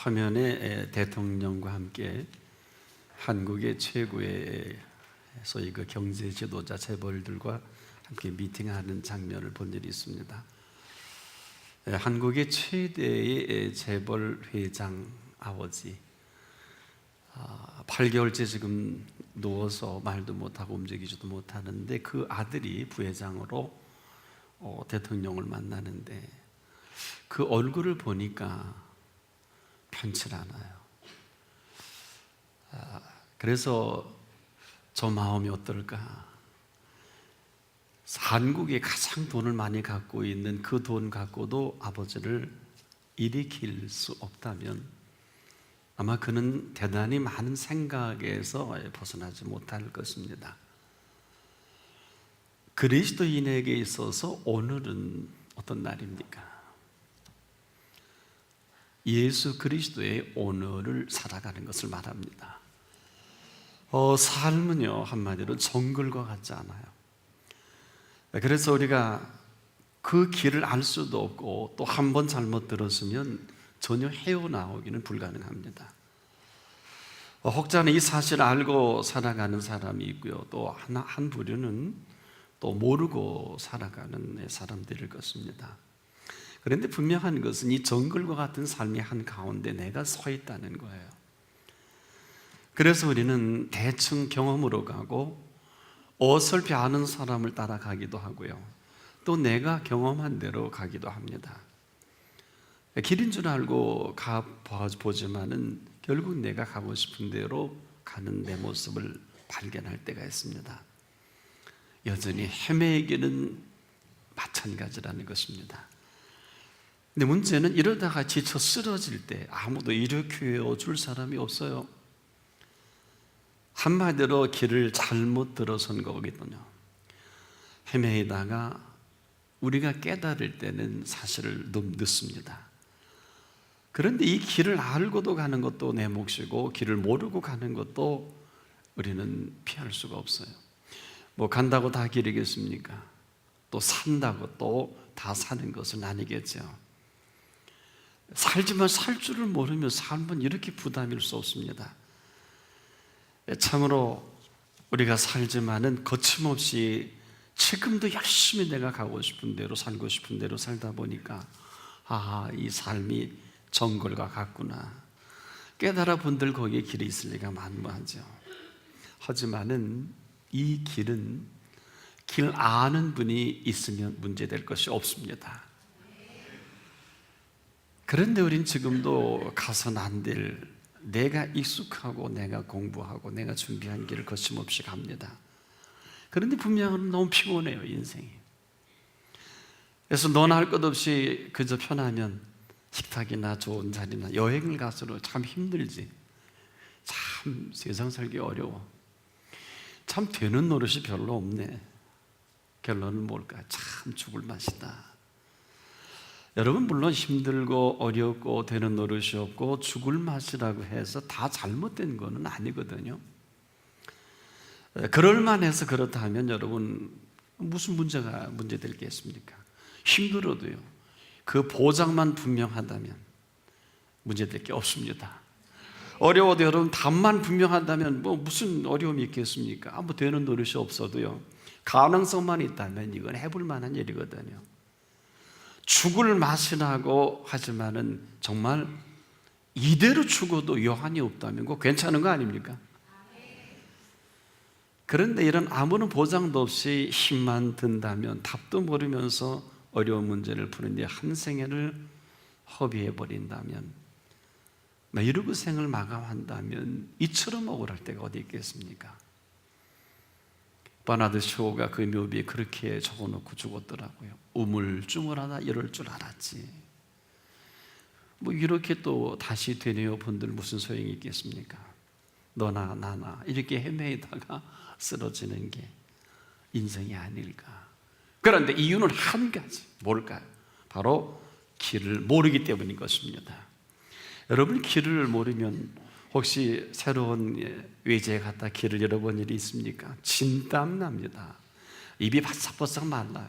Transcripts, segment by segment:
화면에 대통령과 함께 한국의 최고의 소위 그 경제 지도자 재벌들과 함께 미팅하는 장면을 본 일이 있습니다. 한국의 최대의 재벌 회장 아버지, 8개월째 지금 누워서 말도 못하고 움직이지도 못하는데 그 아들이 부회장으로 대통령을 만나는데 그 얼굴을 보니까 편치 않아요. 그래서 저 마음이 어떨까? 한국에 가장 돈을 많이 갖고 있는 그 돈 갖고도 아버지를 일으킬 수 없다면 아마 그는 대단히 많은 생각에서 벗어나지 못할 것입니다. 그리스도인에게 있어서 오늘은 어떤 날입니까? 예수 그리스도의 오늘을 살아가는 것을 말합니다. 삶은요, 한마디로 정글과 같지 않아요. 그래서 우리가 그 길을 알 수도 없고 또 한 번 잘못 들었으면 전혀 헤어나오기는 불가능합니다. 혹자는 이 사실을 알고 살아가는 사람이 있고요, 또 한 부류는 또 모르고 살아가는 사람들일 것입니다. 그런데 분명한 것은 이 정글과 같은 삶의 한가운데 내가 서 있다는 거예요. 그래서 우리는 대충 경험으로 가고 어설피 아는 사람을 따라가기도 하고요, 또 내가 경험한 대로 가기도 합니다. 길인 줄 알고 가보지만은 결국 내가 가고 싶은 대로 가는 내 모습을 발견할 때가 있습니다. 여전히 헤매기는 마찬가지라는 것입니다. 근데 문제는 이러다가 지쳐 쓰러질 때 아무도 일으켜 줄 사람이 없어요. 한마디로 길을 잘못 들어선 거거든요. 헤매다가 우리가 깨달을 때는 사실을 너무 늦습니다. 그런데 이 길을 알고도 가는 것도 내 몫이고 길을 모르고 가는 것도 우리는 피할 수가 없어요. 뭐 간다고 다 길이겠습니까? 또 산다고 또 다 사는 것은 아니겠죠. 살지만 살 줄을 모르며 삶은 이렇게 부담일 수 없습니다. 참으로 우리가 살지만은 거침없이 지금도 열심히 내가 가고 싶은 대로 살고 싶은 대로 살다 보니까 이 삶이 정글과 같구나 깨달아 본들 거기에 길이 있을 리가 만무하죠. 하지만은 이 길은 길 아는 분이 있으면 문제될 것이 없습니다. 그런데 우린 지금도 가서는 안 될 내가 익숙하고 내가 공부하고 내가 준비한 길을 거침없이 갑니다. 그런데 분명히 너무 피곤해요, 인생이. 그래서 너나 할 것 없이 그저 편하면 식탁이나 좋은 자리나 여행을 가서도 참 힘들지. 참 세상 살기 어려워. 참 되는 노릇이 별로 없네. 결론은 뭘까? 참 죽을 맛이다. 여러분, 물론 힘들고 어렵고 되는 노릇이 없고 죽을 맛이라고 해서 다 잘못된 거는 아니거든요. 그럴만해서 그렇다면 여러분 무슨 문제될 게 있습니까? 힘들어도요, 그 보장만 분명하다면 문제될 게 없습니다. 어려워도 여러분 답만 분명하다면 뭐 무슨 어려움이 있겠습니까? 뭐 되는 노릇이 없어도요, 가능성만 있다면 이건 해볼 만한 일이거든요. 죽을 맛이라고 하지만은 정말 이대로 죽어도 여한이 없다면 그거 괜찮은 거 아닙니까? 그런데 이런 아무런 보장도 없이 힘만 든다면 답도 모르면서 어려운 문제를 푸는데 한 생애를 허비해 버린다면, 이러고 생을 마감한다면 이처럼 억울할 때가 어디 있겠습니까? 버나드 쇼가 그 묘비에 그렇게 적어놓고 죽었더라고요. 우물쭈물하다 이럴 줄 알았지. 뭐 이렇게 또 다시 되뇌어 본들 무슨 소용이 있겠습니까? 너나 나나 이렇게 헤매다가 쓰러지는 게 인생이 아닐까. 그런데 이유는 한 가지, 뭘까요? 바로 길을 모르기 때문인 것입니다. 여러분, 길을 모르면 혹시 새로운 외지에 갔다 길을 잃어본 일이 있습니까? 진땀 납니다. 입이 바싹바싹 말라요.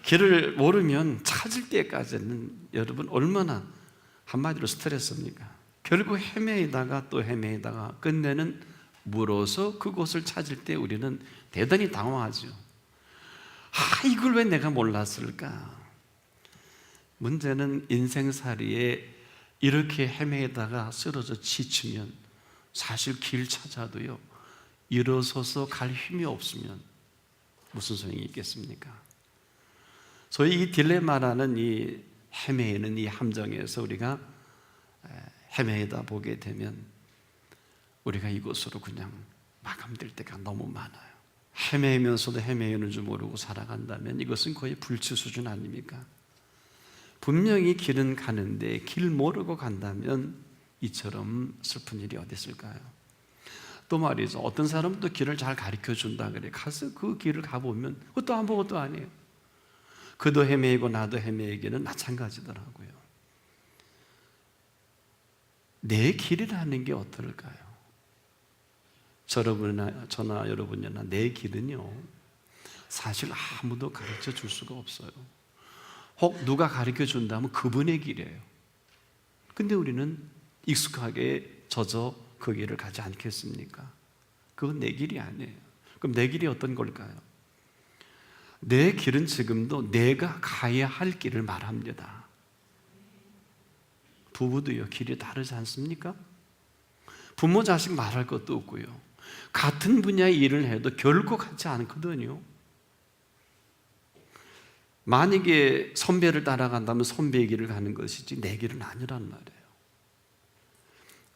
길을 모르면 찾을 때까지는 여러분 얼마나 한마디로 스트레스입니까? 결국 헤매다가 또 헤매다가 끝내는 물어서 그곳을 찾을 때 우리는 대단히 당황하죠. 이걸 왜 내가 몰랐을까? 문제는 인생살이에 이렇게 헤매다가 쓰러져 지치면 사실 길 찾아도요, 일어서서 갈 힘이 없으면 무슨 소용이 있겠습니까? 소위 이 딜레마라는 이 헤매는 이 함정에서 우리가 헤매다 보게 되면 우리가 이곳으로 그냥 마감될 때가 너무 많아요. 헤매면서도 헤매는 줄 모르고 살아간다면 이것은 거의 불치 수준 아닙니까? 분명히 길은 가는데 길 모르고 간다면 이처럼 슬픈 일이 어디 있을까요? 또 말이죠, 어떤 사람은 또 길을 잘 가르쳐 준다 그래. 가서 그 길을 가보면 그것도 아무것도 아니에요. 그도 헤매이고 나도 헤매이기는 마찬가지더라고요. 내 길이라는 게 어떨까요? 저나 여러분이나 내 길은요, 사실 아무도 가르쳐 줄 수가 없어요. 혹 누가 가르쳐 준다면 그분의 길이에요. 근데 우리는 익숙하게 젖어 그 길을 가지 않겠습니까? 그건 내 길이 아니에요. 그럼 내 길이 어떤 걸까요? 내 길은 지금도 내가 가야 할 길을 말합니다. 부부도요, 길이 다르지 않습니까? 부모 자식 말할 것도 없고요, 같은 분야의 일을 해도 결코 같지 않거든요. 만약에 선배를 따라간다면 선배의 길을 가는 것이지 내 길은 아니란 말이에요.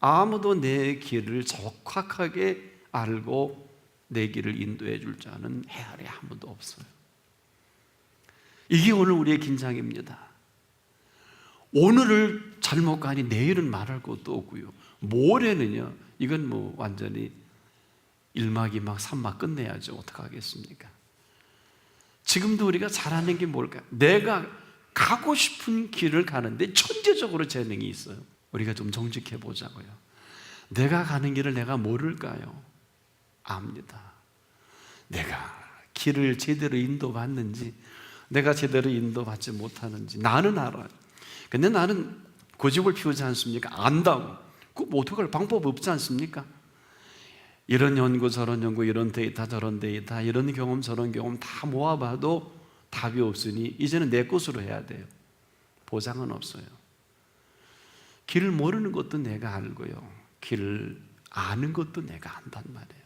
아무도 내 길을 정확하게 알고 내 길을 인도해 줄 자는 해 아래 아무도 없어요. 이게 오늘 우리의 긴장입니다. 오늘을 잘못 가니 내일은 말할 것도 없고요, 모레는요, 이건 뭐 완전히 1막 2막 3막 끝내야죠. 어떡하겠습니까? 지금도 우리가 잘하는 게 뭘까요? 내가 가고 싶은 길을 가는데 천재적으로 재능이 있어요. 우리가 좀 정직해 보자고요. 내가 가는 길을 내가 모를까요? 압니다. 내가 길을 제대로 인도받는지, 내가 제대로 인도받지 못하는지 나는 알아요. 근데 나는 고집을 피우지 않습니까? 안다고. 그거 어떻게 할 방법 없지 않습니까? 이런 연구 저런 연구, 이런 데이터 저런 데이터, 이런 경험 저런 경험 다 모아봐도 답이 없으니 이제는 내 것으로 해야 돼요. 보장은 없어요. 길을 모르는 것도 내가 알고요, 길을 아는 것도 내가 안단 말이에요.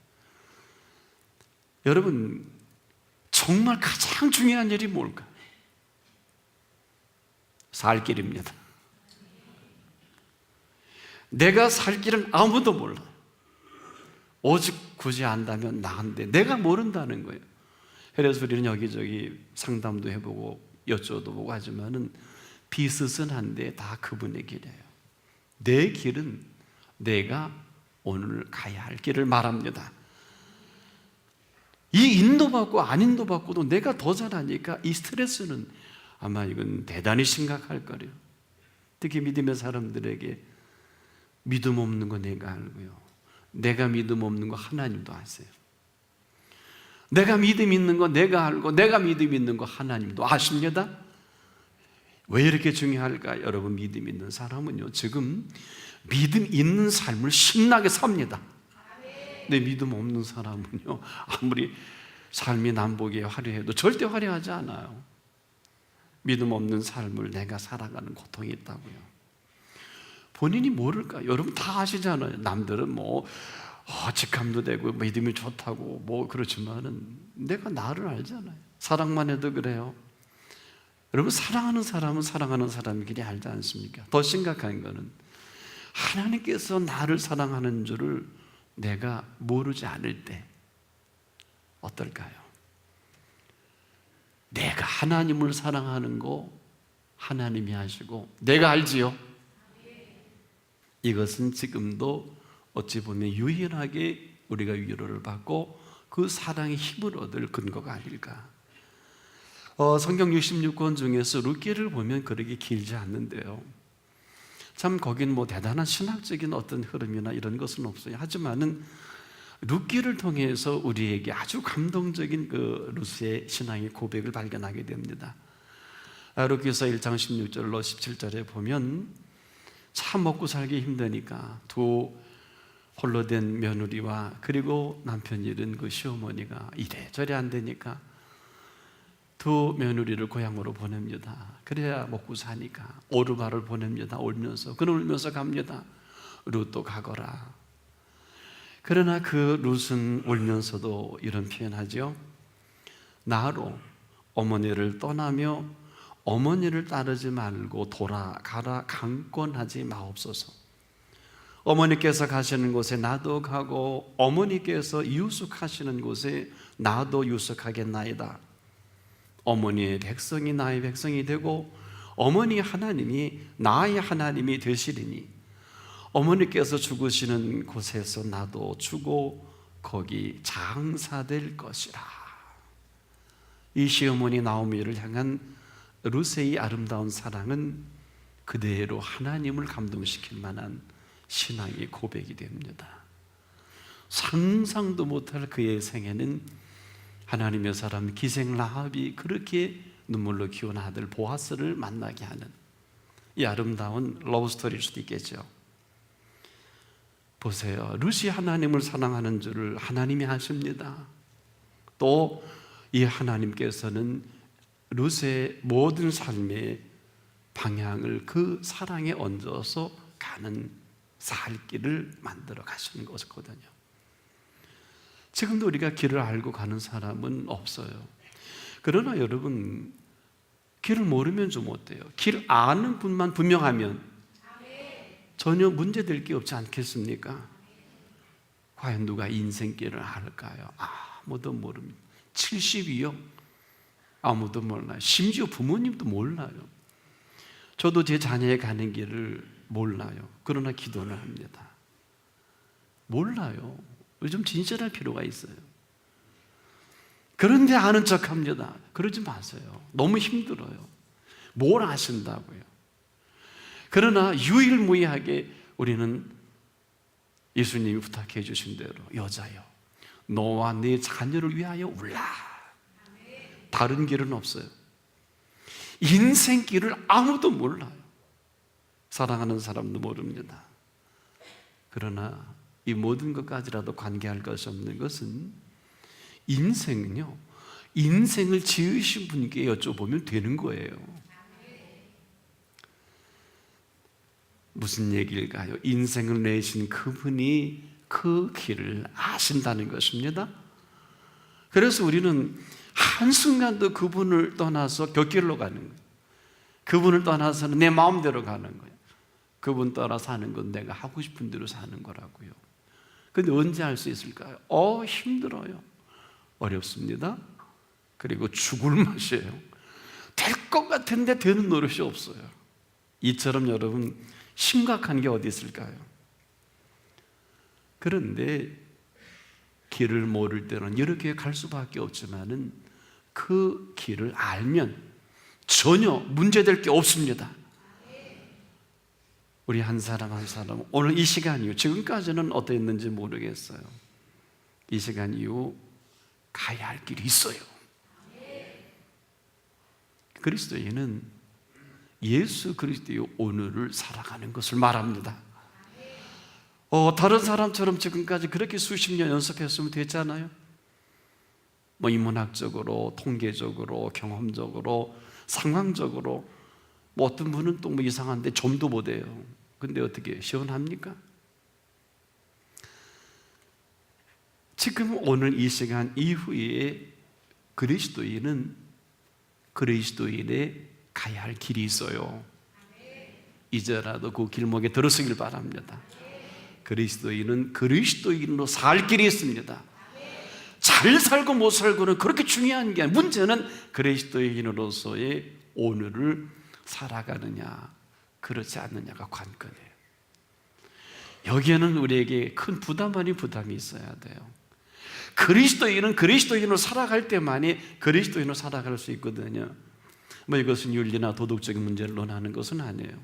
여러분, 정말 가장 중요한 일이 뭘까? 살 길입니다. 내가 살 길은 아무도 몰라요. 오직 굳이 안다면 나인데 내가 모른다는 거예요. 그래서 우리는 여기저기 상담도 해보고 여쭤보고 하지만은 비스슨한데 다 그분의 길이에요. 내 길은 내가 오늘 가야 할 길을 말합니다. 이 인도받고 안 인도받고도 내가 더 잘하니까 이 스트레스는 아마 이건 대단히 심각할 거예요. 특히 믿음의 사람들에게 믿음 없는 거 내가 알고요, 내가 믿음 없는 거 하나님도 아세요. 내가 믿음 있는 거 내가 알고 내가 믿음 있는 거 하나님도 아십니다. 왜 이렇게 중요할까? 여러분, 믿음 있는 사람은요, 지금 믿음 있는 삶을 신나게 삽니다. 근데 믿음 없는 사람은요, 아무리 삶이 남보기에 화려해도 절대 화려하지 않아요. 믿음 없는 삶을 내가 살아가는 고통이 있다고요. 본인이 모를까? 여러분 다 아시잖아요. 남들은 뭐 직함도 되고 믿음이 좋다고 뭐 그렇지만은 내가 나를 알잖아요. 사랑만 해도 그래요. 여러분, 사랑하는 사람은 사랑하는 사람이기를 알지 않습니까? 더 심각한 거는 하나님께서 나를 사랑하는 줄을 내가 모르지 않을 때 어떨까요? 내가 하나님을 사랑하는 거 하나님이 아시고 내가 알지요? 이것은 지금도 어찌 보면 유일하게 우리가 위로를 받고 그 사랑의 힘을 얻을 근거가 아닐까. 성경 66권 중에서 룻기를 보면 그렇게 길지 않는데요, 참 거긴 뭐 대단한 신학적인 어떤 흐름이나 이런 것은 없어요. 하지만은 룻기를 통해서 우리에게 아주 감동적인 그 룻의 신앙의 고백을 발견하게 됩니다. 룻기서 1장 16절로 17절에 보면 참 먹고 살기 힘드니까 두 홀로 된 며느리와 그리고 남편 잃은 그 시어머니가 이래저래 안 되니까 두 며느리를 고향으로 보냅니다. 그래야 먹고 사니까 오르바를 보냅니다. 울면서 그는 울면서 갑니다. 룻도 가거라. 그러나 그 룻은 울면서도 이런 표현하죠. 나로 어머니를 떠나며 어머니를 따르지 말고 돌아가라 강권하지 마옵소서. 어머니께서 가시는 곳에 나도 가고 어머니께서 유숙하시는 곳에 나도 유숙하겠나이다. 어머니의 백성이 나의 백성이 되고 어머니 하나님이 나의 하나님이 되시리니 어머니께서 죽으시는 곳에서 나도 죽고 거기 장사될 것이라. 이 시어머니 나오미를 향한 룻의 아름다운 사랑은 그대로 하나님을 감동시킬 만한 신앙의 고백이 됩니다. 상상도 못할 그의 생애는 하나님의 사람 기생 라합이 그렇게 눈물로 키운 아들 보아스를 만나게 하는 이 아름다운 러브스토리일 수도 있겠죠. 보세요. 룻이 하나님을 사랑하는 줄을 하나님이 아십니다. 또 이 하나님께서는 룻의 모든 삶의 방향을 그 사랑에 얹어서 가는 살 길을 만들어 가시는 것이거든요. 지금도 우리가 길을 알고 가는 사람은 없어요. 그러나 여러분, 길을 모르면 좀 어때요? 길 아는 분만 분명하면 전혀 문제될 게 없지 않겠습니까? 과연 누가 인생길을 알까요? 아무도 모릅니다. 70이요? 아무도 몰라요. 심지어 부모님도 몰라요. 저도 제 자녀의 가는 길을 몰라요. 그러나 기도를 합니다. 몰라요. 좀 진실할 필요가 있어요. 그런데 아는 척합니다. 그러지 마세요. 너무 힘들어요. 뭘 아신다고요? 그러나 유일무이하게 우리는 예수님이 부탁해 주신 대로 여자여 너와 네 자녀를 위하여 울라. 다른 길은 없어요. 인생길을 아무도 몰라요. 사랑하는 사람도 모릅니다. 그러나 이 모든 것까지라도 관계할 것이 없는 것은 인생은요, 인생을 지으신 분께 여쭤보면 되는 거예요. 무슨 얘기일까요? 인생을 내신 그분이 그 길을 아신다는 것입니다. 그래서 우리는 한순간도 그분을 떠나서 곁길로 가는 거예요. 그분을 떠나서는 내 마음대로 가는 거예요. 그분 따라 사는 건 내가 하고 싶은 대로 사는 거라고요. 근데 언제 할 수 있을까요? 힘들어요. 어렵습니다. 그리고 죽을 맛이에요. 될 것 같은데 되는 노릇이 없어요. 이처럼 여러분 심각한 게 어디 있을까요? 그런데 길을 모를 때는 이렇게 갈 수밖에 없지만은 그 길을 알면 전혀 문제될 게 없습니다. 우리 한 사람 한 사람 오늘 이 시간 이후, 지금까지는 어땠는지 모르겠어요. 이 시간 이후 가야 할 길이 있어요. 그리스도인은 예수 그리스도의 오늘을 살아가는 것을 말합니다. 다른 사람처럼 지금까지 그렇게 수십 년 연습했으면 됐잖아요. 인문학적으로, 통계적으로, 경험적으로, 상황적으로 어떤 분은 또 이상한데 좀도 못해요. 근데 어떻게 시원합니까? 지금 오늘 이 시간 이후에 그리스도인은 그리스도인의 가야 할 길이 있어요. 이제라도 그 길목에 들어서길 바랍니다. 그리스도인은 그리스도인으로 살 길이 있습니다. 잘 살고 못 살고는 그렇게 중요한 게 아니에요. 문제는 그리스도인으로서의 오늘을 살아가느냐 그렇지 않느냐가 관건이에요. 여기에는 우리에게 큰 부담 아닌 부담이 있어야 돼요. 그리스도인은 그리스도인으로 살아갈 때만이 그리스도인으로 살아갈 수 있거든요. 이것은 윤리나 도덕적인 문제를 논하는 것은 아니에요.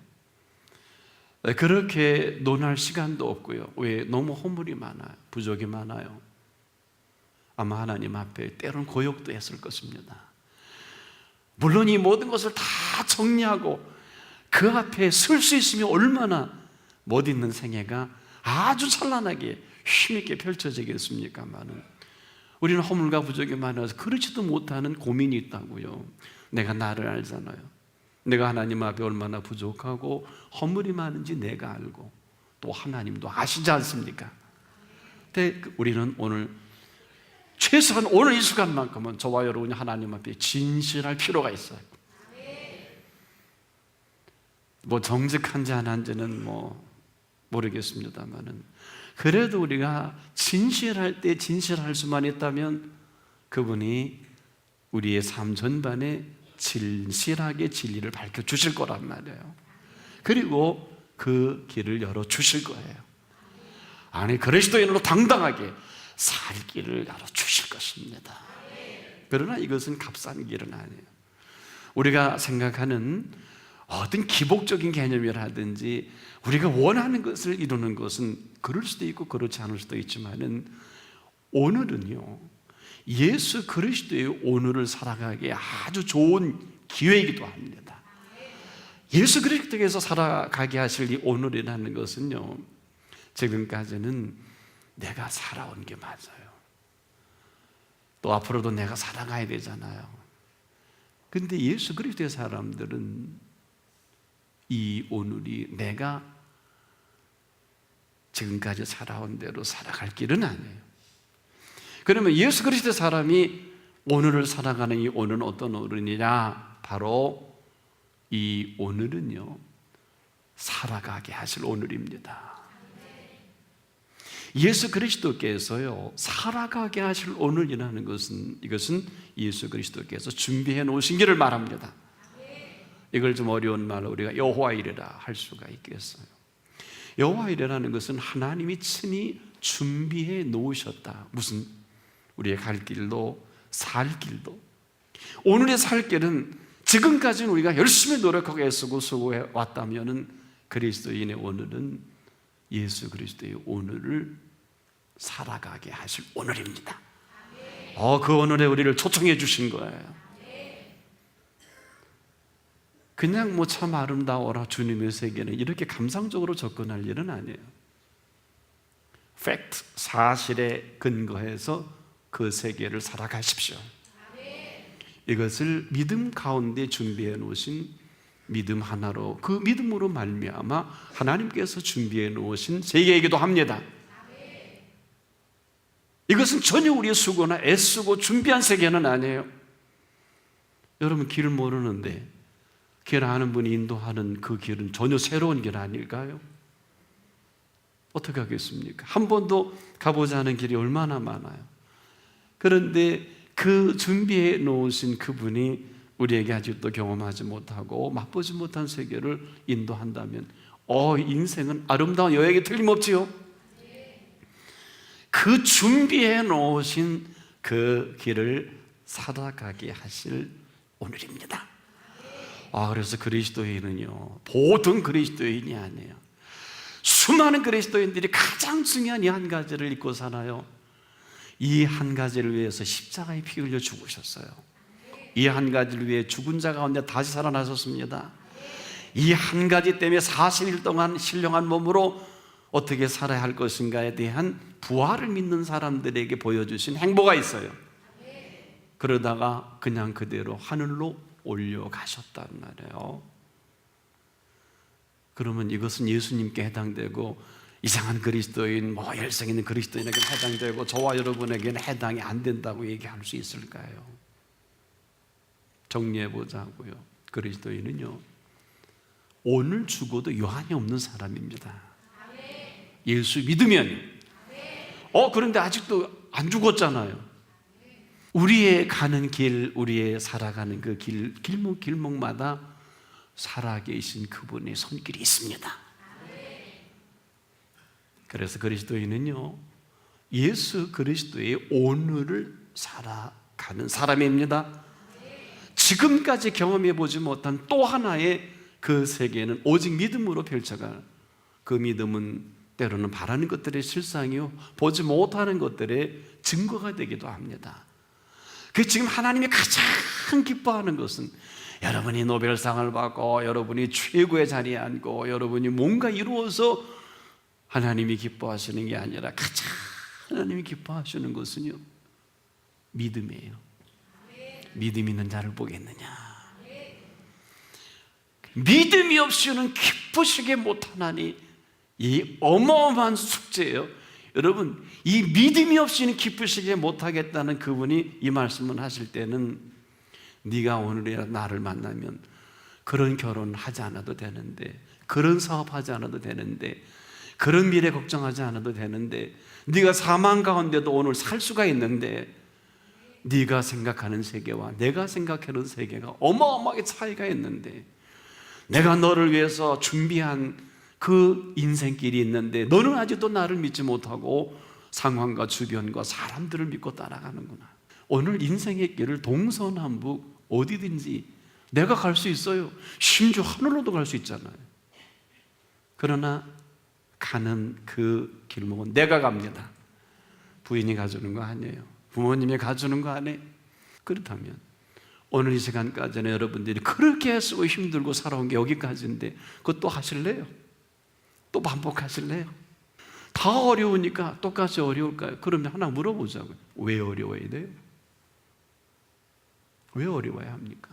그렇게 논할 시간도 없고요. 왜? 너무 허물이 많아요. 부족이 많아요. 아마 하나님 앞에 때로는 고역도 했을 것입니다. 물론 이 모든 것을 다 정리하고 그 앞에 설 수 있으면 얼마나 못 있는 생애가 아주 찬란하게 힘있게 펼쳐지겠습니까마는 우리는 허물과 부족이 많아서 그렇지도 못하는 고민이 있다고요. 내가 나를 알잖아요. 내가 하나님 앞에 얼마나 부족하고 허물이 많은지 내가 알고 또 하나님도 아시지 않습니까? 근데 우리는 오늘 최소한 오늘 이 순간만큼은 저와 여러분이 하나님 앞에 진실할 필요가 있어요. 뭐 정직한지 안 한지는 모르겠습니다만은 그래도 우리가 진실할 때 진실할 수만 있다면 그분이 우리의 삶 전반에 진실하게 진리를 밝혀주실 거란 말이에요. 그리고 그 길을 열어주실 거예요. 아니 그리스도인으로 당당하게 살 길을 열어주실 것입니다. 그러나 이것은 값싼 길은 아니에요. 우리가 생각하는 어떤 기복적인 개념이라든지 우리가 원하는 것을 이루는 것은 그럴 수도 있고 그렇지 않을 수도 있지만은 오늘은요 예수 그리스도의 오늘을 살아가기에 아주 좋은 기회이기도 합니다. 예수 그리스도께서 살아가게 하실 이 오늘이라는 것은요 지금까지는 내가 살아온 게 맞아요. 또 앞으로도 내가 살아가야 되잖아요. 근데 예수 그리스도의 사람들은 이 오늘이 내가 지금까지 살아온 대로 살아갈 길은 아니에요. 그러면 예수 그리스도의 사람이 오늘을 살아가는 이 오늘은 어떤 오늘이냐? 바로 이 오늘은요 살아가게 하실 오늘입니다. 예수 그리스도께서요 살아가게 하실 오늘이라는 것은 이것은 예수 그리스도께서 준비해 놓으신 길을 말합니다. 이걸 좀 어려운 말로 우리가 여호와이레라 할 수가 있겠어요. 여호와이레라는 것은 하나님이 친히 준비해 놓으셨다. 무슨 우리의 갈 길도 살 길도. 오늘의 살 길은 지금까지는 우리가 열심히 노력하고 애쓰고 수고해 왔다면은 그리스도인의 오늘은 예수 그리스도의 오늘을 살아가게 하실 오늘입니다. 그 오늘에 우리를 초청해 주신 거예요. 그냥 참 아름다워라 주님의 세계는 이렇게 감상적으로 접근할 일은 아니에요. 팩트, 사실에 근거해서 그 세계를 살아가십시오. 이것을 믿음 가운데 준비해 놓으신 믿음 하나로 그 믿음으로 말미암아 하나님께서 준비해 놓으신 세계이기도 합니다. 이것은 전혀 우리의 수고나 애쓰고 준비한 세계는 아니에요. 여러분 길 모르는데 길 아는 분이 인도하는 그 길은 전혀 새로운 길 아닐까요? 어떻게 하겠습니까? 한 번도 가보지 않은 길이 얼마나 많아요. 그런데 그 준비해 놓으신 그분이 우리에게 아직도 경험하지 못하고 맛보지 못한 세계를 인도한다면 인생은 아름다운 여행이 틀림없지요. 그 준비해 놓으신 그 길을 살아가게 하실 오늘입니다. 그래서 그리스도인은요 보통 그리스도인이 아니에요. 수많은 그리스도인들이 가장 중요한 이 한 가지를 잊고 살아요. 이 한 가지를 위해서 십자가에 피 흘려 죽으셨어요. 이 한 가지를 위해 죽은 자 가운데 다시 살아나셨습니다. 이 한 가지 때문에 40일 동안 신령한 몸으로 어떻게 살아야 할 것인가에 대한 부활을 믿는 사람들에게 보여주신 행보가 있어요. 그러다가 그냥 그대로 하늘로 올려가셨단 말이에요. 그러면 이것은 예수님께 해당되고 이상한 그리스도인, 열성 있는 그리스도인에게 해당되고 저와 여러분에게는 해당이 안 된다고 얘기할 수 있을까요? 정리해보자고요. 그리스도인은요 오늘 죽어도 여한이 없는 사람입니다. 예수 믿으면 그런데 아직도 안 죽었잖아요. 우리의 가는 길, 우리의 살아가는 그 길목마다 살아계신 그분의 손길이 있습니다. 그래서 그리스도인은요 예수 그리스도의 오늘을 살아가는 사람입니다. 지금까지 경험해보지 못한 또 하나의 그 세계는 오직 믿음으로 펼쳐갈, 그 믿음은 때로는 바라는 것들의 실상이요 보지 못하는 것들의 증거가 되기도 합니다. 그 지금 하나님이 가장 기뻐하는 것은 여러분이 노벨상을 받고 여러분이 최고의 자리에 앉고 여러분이 뭔가 이루어서 하나님이 기뻐하시는 게 아니라 가장 하나님이 기뻐하시는 것은요, 믿음이에요. 믿음 있는 자를 보겠느냐. 믿음이 없이는 기쁘시게 못하나니, 이 어마어마한 숙제예요. 여러분, 이 믿음이 없이는 기쁘시게 못하겠다는 그분이 이 말씀을 하실 때는 네가 오늘이라 나를 만나면 그런 결혼 하지 않아도 되는데, 그런 사업 하지 않아도 되는데, 그런 미래 걱정하지 않아도 되는데, 네가 사망 가운데도 오늘 살 수가 있는데, 네가 생각하는 세계와 내가 생각하는 세계가 어마어마하게 차이가 있는데, 내가 너를 위해서 준비한 그 인생길이 있는데 너는 아직도 나를 믿지 못하고 상황과 주변과 사람들을 믿고 따라가는구나. 오늘 인생의 길을 동서남북 어디든지 내가 갈 수 있어요. 심지어 하늘로도 갈 수 있잖아요. 그러나 가는 그 길목은 내가 갑니다. 부인이 가주는 거 아니에요. 부모님이 가주는 거 아니에요. 그렇다면 오늘 이 시간까지는 여러분들이 그렇게 애쓰고 힘들고 살아온 게 여기까지인데 그것도 하실래요? 또 반복하실래요? 다 어려우니까 똑같이 어려울까요? 그러면 하나 물어보자고요. 왜 어려워야 돼요? 왜 어려워야 합니까?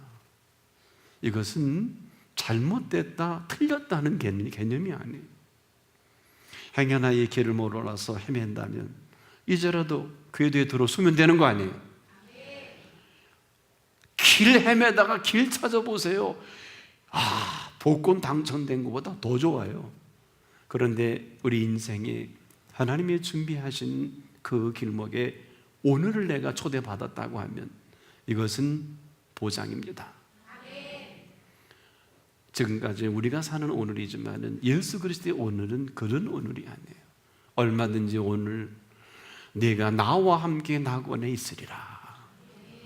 이것은 잘못됐다, 틀렸다는 개념이 아니에요. 행여나 이 길을 몰라서 헤맨다면 이제라도 그 뒤에 들어서면 되는 거 아니에요? 길 헤매다가 길 찾아보세요. 복권 당첨된 것보다 더 좋아요. 그런데 우리 인생에 하나님이 준비하신 그 길목에 오늘을 내가 초대받았다고 하면 이것은 보장입니다. 지금까지 우리가 사는 오늘이지만 예수 그리스도의 오늘은 그런 오늘이 아니에요. 얼마든지 오늘 네가 나와 함께 낙원에 있으리라.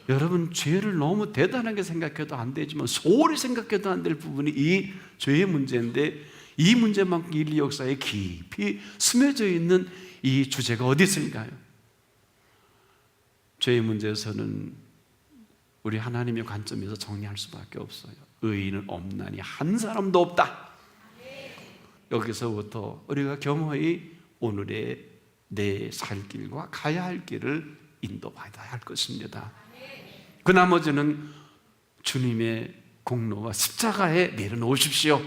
여러분, 죄를 너무 대단하게 생각해도 안 되지만 소홀히 생각해도 안 될 부분이 이 죄의 문제인데, 이 문제만큼 인류 역사에 깊이 스며져 있는 이 주제가 어디 있을까요? 죄의 문제에서는 우리 하나님의 관점에서 정리할 수밖에 없어요. 의인은 없나니 한 사람도 없다. 여기서부터 우리가 겸허히 오늘의 내 살 길과 가야 할 길을 인도받아야 할 것입니다. 그 나머지는 주님의 공로와 십자가에 내려놓으십시오.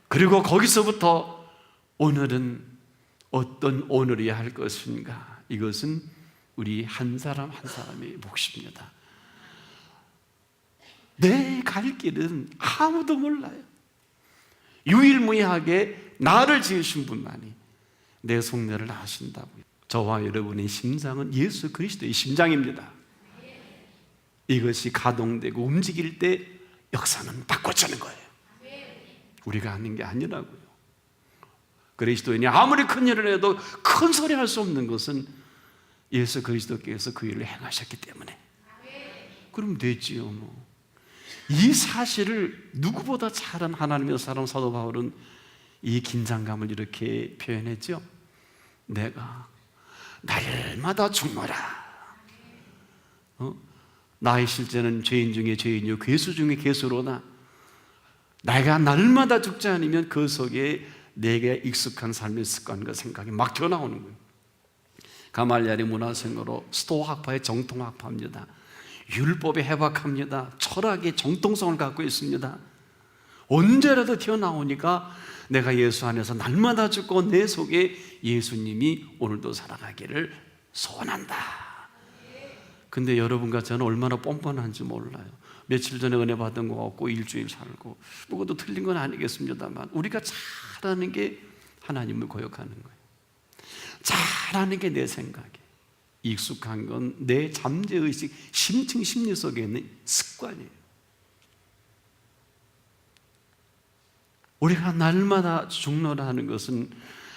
그리고 거기서부터 오늘은 어떤 오늘이어야 할 것인가, 이것은 우리 한 사람 한 사람의 몫입니다. 내 갈 길은 아무도 몰라요. 유일무이하게 나를 지으신 분만이 내 속내를 아신다고요. 저와 여러분의 심장은 예수 그리스도의 심장입니다. 이것이 가동되고 움직일 때 역사는 바꿔지는 거예요. 우리가 하는 게 아니라고요. 그리스도인이 아무리 큰 일을 해도 큰 소리 할 수 없는 것은 예수 그리스도께서 그 일을 행하셨기 때문에. 그럼 되지요 뭐. 이 사실을 누구보다 잘한 하나님의 사람 사도 바울은 이 긴장감을 이렇게 표현했죠. 내가 날마다 죽노라. 나의 실제는 죄인 중에 죄인이요 괴수 중에 괴수로나 내가 날마다 죽지 않으면 그 속에 내게 익숙한 삶의 습관과 생각이 막 튀어나오는 거예요. 가말리엘이 문화생으로 스토아학파의 정통학파입니다. 율법에 해박합니다. 철학의 정통성을 갖고 있습니다. 언제라도 튀어나오니까 내가 예수 안에서 날마다 죽고 내 속에 예수님이 오늘도 살아가기를 소원한다. 근데 여러분과 저는 얼마나 뻔뻔한지 몰라요. 며칠 전에 은혜 받은 거 없고 일주일 살고, 그것도 틀린 건 아니겠습니다만 우리가 잘하는 게 하나님을 고역하는 거예요. 잘하는 게 내 생각이에요. 익숙한 건 내 잠재의식, 심층 심리 속에 있는 습관이에요. 우리가 날마다 죽노라 하는 것은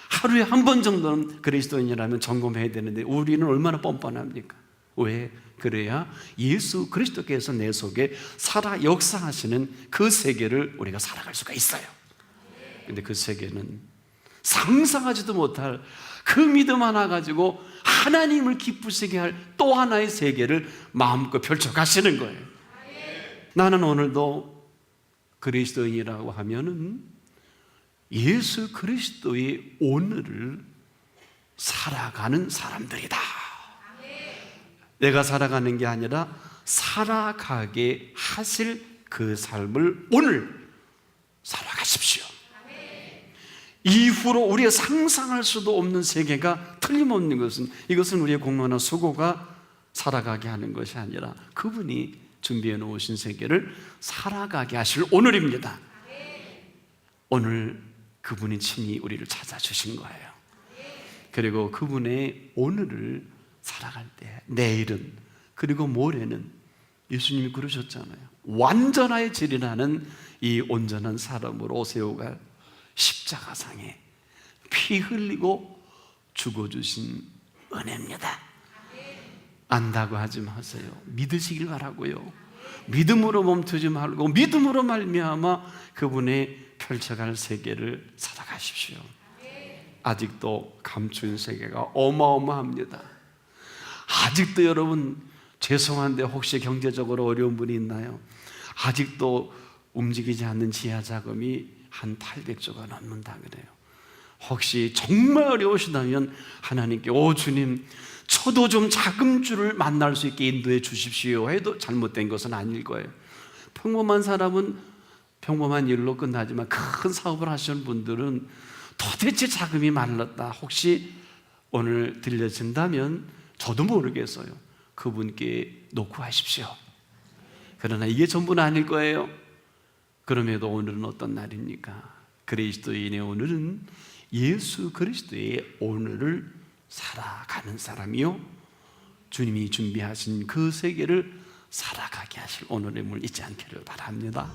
하루에 한 번 정도는 그리스도인이라면 점검해야 되는데 우리는 얼마나 뻔뻔합니까? 왜? 그래야 예수 그리스도께서 내 속에 살아 역사하시는 그 세계를 우리가 살아갈 수가 있어요. 근데 그 세계는 상상하지도 못할 그 믿음 하나 가지고 하나님을 기쁘시게 할 또 하나의 세계를 마음껏 펼쳐가시는 거예요. 나는 오늘도 그리스도인이라고 하면은 예수 그리스도의 오늘을 살아가는 사람들이다. 내가 살아가는 게 아니라 살아가게 하실 그 삶을 오늘 살아가십시오. 이후로 우리가 상상할 수도 없는 세계가 틀림없는 것은, 이것은 우리의 공로나 수고가 살아가게 하는 것이 아니라 그분이 준비해 놓으신 세계를 살아가게 하실 오늘입니다. 오늘 그분이 친히 우리를 찾아주신 거예요. 그리고 그분의 오늘을 살아갈 때 내일은, 그리고 모레는 예수님이 그러셨잖아요. 완전하여 지리라는 이 온전한 사람으로 세워갈 십자가상에 피 흘리고 죽어주신 은혜입니다. 안다고 하지 마세요. 믿으시길 바라고요. 믿음으로 멈추지 말고 믿음으로 말미암아 그분의 펼쳐갈 세계를 살아가십시오. 아직도 감추인 세계가 어마어마합니다. 아직도 여러분, 죄송한데 혹시 경제적으로 어려운 분이 있나요? 아직도 움직이지 않는 지하 자금이 한 800조가 넘는다 그래요. 혹시 정말 어려우시다면 하나님께 오 주님, 저도 좀 자금주를 만날 수 있게 인도해 주십시오 해도 잘못된 것은 아닐 거예요. 평범한 사람은 평범한 일로 끝나지만 큰 사업을 하시는 분들은 도대체 자금이 말랐다, 혹시 오늘 들려진다면 저도 모르겠어요. 그분께 놓고 하십시오. 그러나 이게 전부는 아닐 거예요. 그럼에도 오늘은 어떤 날입니까? 그리스도인의 오늘은 예수 그리스도의 오늘을 살아가는 사람이요, 주님이 준비하신 그 세계를 살아가게 하실 오늘의 물 잊지 않기를 바랍니다.